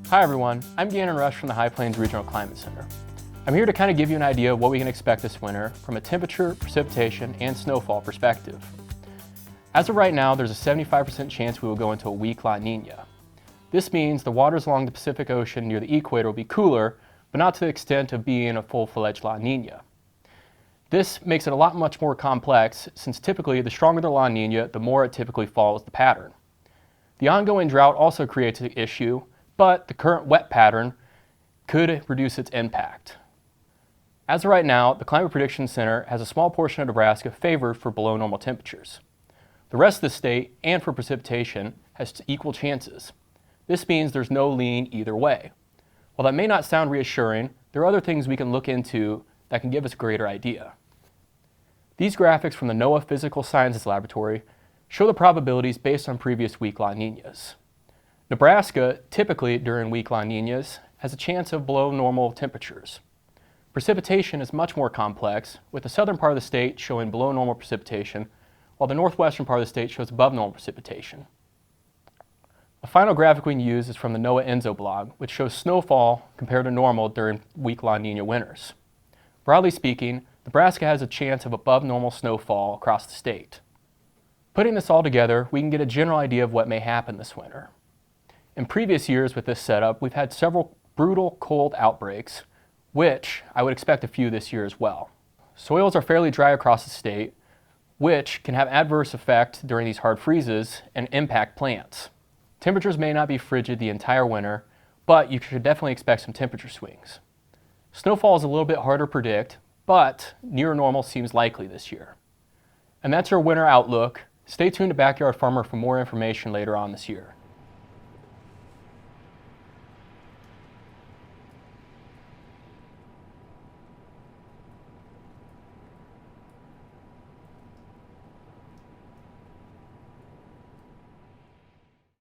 Hi everyone, I'm Gannon Rush from the High Plains Regional Climate Center. I'm here to kind of give you an idea of what we can expect this winter from a temperature, precipitation, and snowfall perspective. As of right now, there's a 75% chance we will go into a weak La Niña. This means the waters along the Pacific Ocean near the equator will be cooler, but not to the extent of being a full-fledged La Niña. This makes it a lot much more complex, since typically the stronger the La Niña, the more it typically follows the pattern. The ongoing drought also creates an issue, but the current wet pattern could reduce its impact. As of right now, the Climate Prediction Center has a small portion of Nebraska favored for below normal temperatures. The rest of the state, and for precipitation, has equal chances. This means there's no lean either way. While that may not sound reassuring, there are other things we can look into that can give us a greater idea. These graphics from the NOAA Physical Sciences Laboratory show the probabilities based on previous weak La Niñas. Nebraska, typically during weak La Niñas, has a chance of below normal temperatures. Precipitation is much more complex, with the southern part of the state showing below normal precipitation, while the northwestern part of the state shows above normal precipitation. The final graphic we can use is from the NOAA ENSO blog, which shows snowfall compared to normal during weak La Niña winters. Broadly speaking, Nebraska has a chance of above normal snowfall across the state. Putting this all together, we can get a general idea of what may happen this winter. In previous years with this setup, we've had several brutal cold outbreaks, which I would expect a few this year as well. Soils are fairly dry across the state, which can have adverse effect during these hard freezes and impact plants. Temperatures may not be frigid the entire winter, but you should definitely expect some temperature swings. Snowfall is a little bit harder to predict, but near normal seems likely this year. And that's our winter outlook. Stay tuned to Backyard Farmer for more information later on this year.